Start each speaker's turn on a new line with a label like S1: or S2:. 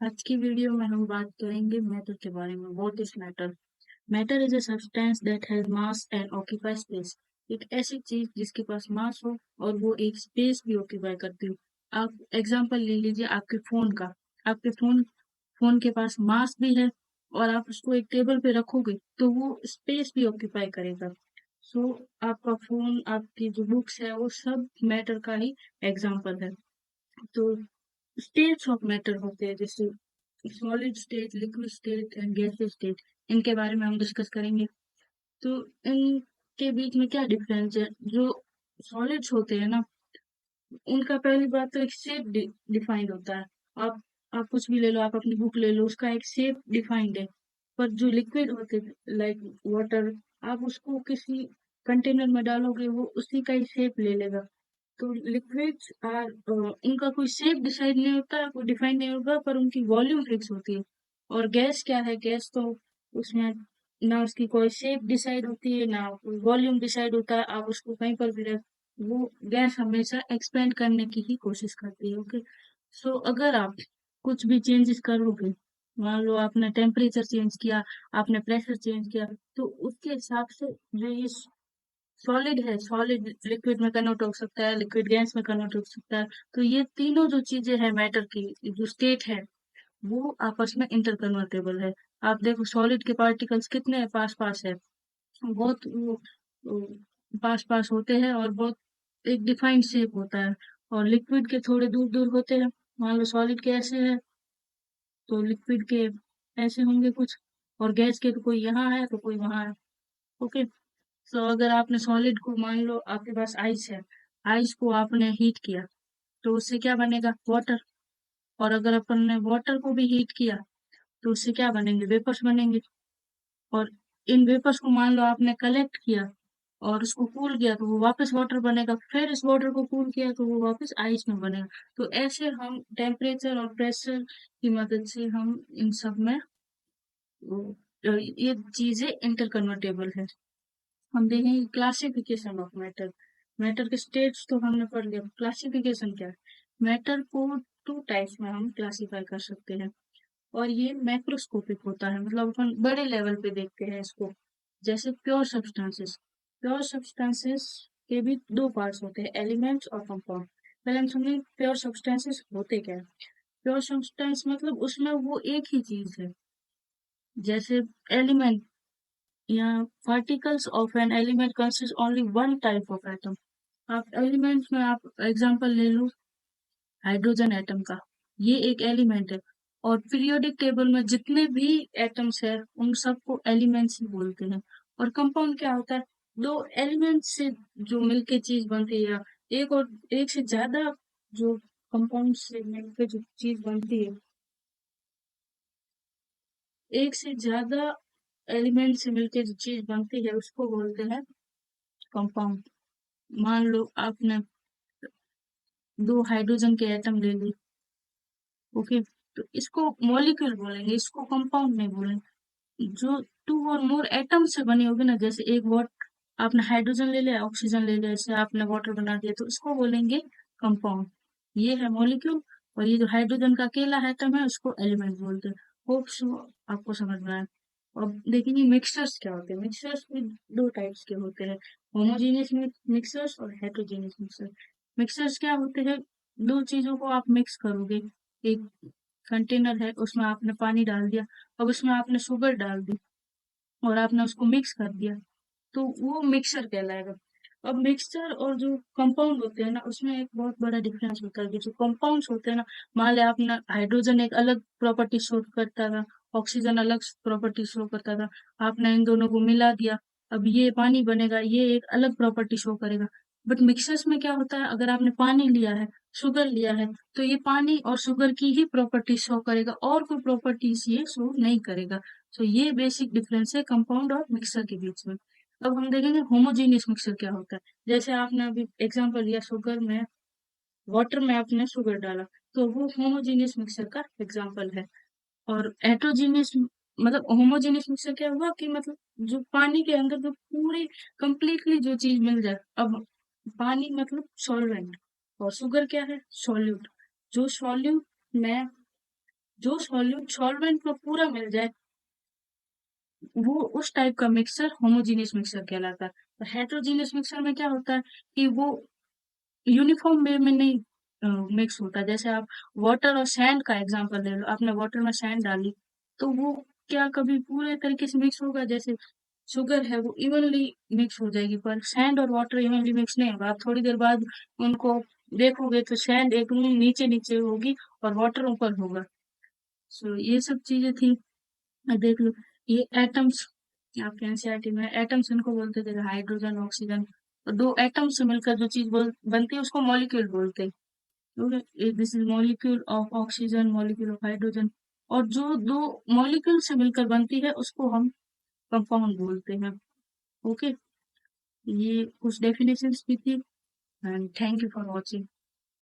S1: आज की वीडियो में हम बात करेंगे मैटर के बारे में। What is matter? Matter is a substance that has mass and occupy space. एक ऐसी चीज जिसके पास मास हो और वो एक स्पेस भी ऑक्यूपाई करती हो। आप एग्जांपल ले लीजिए आपके फोन का। आपके फोन के पास मास भी है और आप उसको एक टेबल पे रखोगे तो वो स्पेस भी ऑक्यूपाई करेगा। सो आपका फोन, आपकी जो बुक्स है, वो सब मैटर का ही एग्जाम्पल है। तो स्टेट्स ऑफ मैटर होते हैं, जैसे solid state, liquid state and gaseous state. इनके बारे में हम डिस्कस करेंगे। तो इनके बीच में क्या डिफरेंस है? जो सॉलिड्स होते हैं ना, उनका पहली बात तो एक शेप डिफाइंड होता है। आप कुछ भी ले लो, आप अपनी बुक ले लो, उसका एक शेप डिफाइंड है। पर जो लिक्विड होते हैं लाइक वाटर, आप उसको किसी कंटेनर में डालोगे वो उसी का ही शेप ले लेगा। तो लिक्विड्स आर, इनका कोई शेप डिसाइड नहीं होता, कोई डिफाइन नहीं होगा, पर उनकी वॉल्यूम फिक्स होती है। और गैस क्या है? गैस तो उसमें ना उसकी कोई शेप डिसाइड होती है, ना कोई वॉल्यूम डिसाइड होता है। आप उसको कहीं पर भी रख, वो गैस हमेशा एक्सपेंड करने की ही कोशिश करती है। ओके। सो अगर आप कुछ भी चेंजेस करोगे, मान लो आपने टेम्परेचर चेंज किया, आपने प्रेशर चेंज किया, तो उसके हिसाब से जो ये सॉलिड है, सॉलिड लिक्विड में कन्वर्ट हो सकता है, लिक्विड गैस में कन्वर्ट हो सकता है। तो ये तीनों जो चीजें हैं मैटर की, जो स्टेट है, वो आपस में इंटरकन्वर्टेबल है। आप देखो सॉलिड के पार्टिकल्स कितने पास पास है, बहुत वो पास पास होते हैं और बहुत एक डिफाइंड शेप होता है। और लिक्विड के थोड़े दूर दूर होते हैं। मान लो सॉलिड के ऐसे है तो लिक्विड के ऐसे होंगे कुछ, और गैस के तो कोई यहाँ है तो कोई वहां है। ओके। तो अगर आपने सॉलिड को, मान लो आपके पास आइस है, आइस को आपने हीट किया तो उससे क्या बनेगा? वाटर। और अगर अपन ने वाटर को भी हीट किया तो उससे क्या बनेंगे? वेपर्स बनेंगे। और इन वेपर्स को मान लो आपने कलेक्ट किया और उसको कूल किया तो वो वापस वाटर बनेगा, फिर इस वाटर को कूल किया तो वो वापस आइस में बनेगा। तो ऐसे हम टेम्परेचर और प्रेशर की मदद से हम इन सब में ये चीजें इंटरकन्वर्टेबल है। हम देखेंगे क्लासिफिकेशन ऑफ मैटर। मैटर के स्टेट्स तो हमने पढ़ लिया, क्लासिफिकेशन क्या है? मैटर को टू टाइप्स में हम क्लासिफाई कर सकते हैं। और ये मैक्रोस्कोपिक होता है, मतलब अपन बड़े लेवल पे देखते हैं इसको। जैसे प्योर सब्सटेंसेस। प्योर सब्सटेंसेस के भी दो पार्ट्स होते हैं, एलिमेंट्स और कंपाउंड। पहले हम समझें प्योर सब्सटेंसेस होते क्या है। प्योर सब्सटेंस मतलब उसमें वो एक ही चीज है। जैसे एलिमेंट या particles of an element consists only one type of atom। आप एलिमेंट्स में आप एग्जांपल ले लो हाइड्रोजन एटम का, ये एक एलिमेंट है। और पीरियोडिक टेबल में जितने भी एटम्स है उन सबको एलिमेंट्स ही बोलते हैं। और कंपाउंड क्या होता है? दो एलिमेंट्स से जो मिलके चीज बनती है, या एक और एक से ज्यादा जो कंपाउंड से मिलकर जो चीज बनती है, एक से ज्यादा एलिमेंट से मिलकर जो चीज बनती है उसको बोलते हैं कंपाउंड। मान लो आपने दो हाइड्रोजन के एटम ले ली। ओके। तो इसको मॉलिक्यूल बोलेंगे, इसको कंपाउंड नहीं बोलेंगे। जो टू और मोर एटम से बनी होगी ना, जैसे एक वॉट आपने हाइड्रोजन ले लिया, ऑक्सीजन ले लिया, इससे आपने वाटर बना दिया, तो इसको बोलेंगे कंपाउंड। ये है मॉलिक्यूल। और ये जो हाइड्रोजन का अकेला एटम है उसको एलिमेंट बोलते हैं। होप सो आपको समझ में आए। अब देखिए मिक्सचर्स क्या होते हैं। मिक्सचर्स भी दो टाइप्स के होते हैं, होमोजेनियस मिक्सचर्स और हेटेरोजेनियस मिक्सचर। मिक्सचर्स क्या होते हैं? दो चीजों को आप मिक्स करोगे। एक कंटेनर है, उसमें आपने पानी डाल दिया, अब उसमें आपने शुगर डाल दी और आपने उसको मिक्स कर दिया, तो वो मिक्सचर कहलाएगा। अब मिक्सचर और जो कंपाउंड होते हैं ना, उसमें एक बहुत बड़ा डिफरेंस होता है कि जो कंपाउंड्स होते हैं ना, मान लिया आपने हाइड्रोजन एक अलग प्रॉपर्टी शो करता था, ऑक्सीजन अलग प्रॉपर्टी शो करता था, आपने इन दोनों को मिला दिया, अब ये पानी बनेगा, ये एक अलग प्रॉपर्टी शो करेगा। बट मिक्सचर्स में क्या होता है? अगर आपने पानी लिया है, शुगर लिया है, तो ये पानी और शुगर की ही प्रॉपर्टी शो करेगा, और कोई प्रॉपर्टीज ये शो नहीं करेगा। तो ये बेसिक डिफरेंस है कंपाउंड और मिक्सर के बीच में। अब हम देखेंगे होमोजेनियस मिक्सर क्या होता है। जैसे आपने अभी एग्जांपल लिया, शुगर में, वाटर में आपने शुगर डाला, तो वो होमोजेनियस मिक्सर का एग्जांपल है। और हेटेरोजेनियस मतलब होमोजेनियस मिक्सर क्या हुआ कि मतलब जो पानी के अंदर जो पूरी कंप्लीटली जो चीज मिल जाए। अब पानी मतलब सॉल्वेंट, और शुगर क्या है? सॉल्यूट। जो सॉल्यूट में जो सॉल्यूट सॉल्वेंट में पूरा मिल जाए, वो उस टाइप का मिक्सचर होमोजेनियस मिक्सचर कहलाता है। तो हेटेरोजेनियस मिक्सचर में क्या होता है कि वो यूनिफॉर्म वे में नहीं मिक्स होता। जैसे आप वाटर और सैंड का एग्जांपल ले लो, आपने वाटर में सैंड डाली, तो वो क्या कभी पूरे तरीके से मिक्स होगा? जैसे शुगर है वो इवनली मिक्स हो जाएगी, पर सैंड और वाटर इवनली मिक्स नहीं होगा। आप थोड़ी देर बाद उनको देखोगे तो सैंड एकदम नीचे नीचे होगी और वाटर ऊपर होगा। सो ये सब चीजें थी। देख लो, ये एटम्स, आपके एनसीईआरटी में एटम्स इनको बोलते थे, हाइड्रोजन ऑक्सीजन। तो दो एटम्स से मिलकर जो चीज बनती है उसको मॉलिक्यूल बोलते हैं। Okay, this is molecule of oxygen, molecule of hydrogen. और जो दो मॉलिक्यूल से मिलकर बनती है उसको हम कंपाउंड बोलते हैं। ओके, ये कुछ डेफिनेशंस भी थी। And thank you for watching.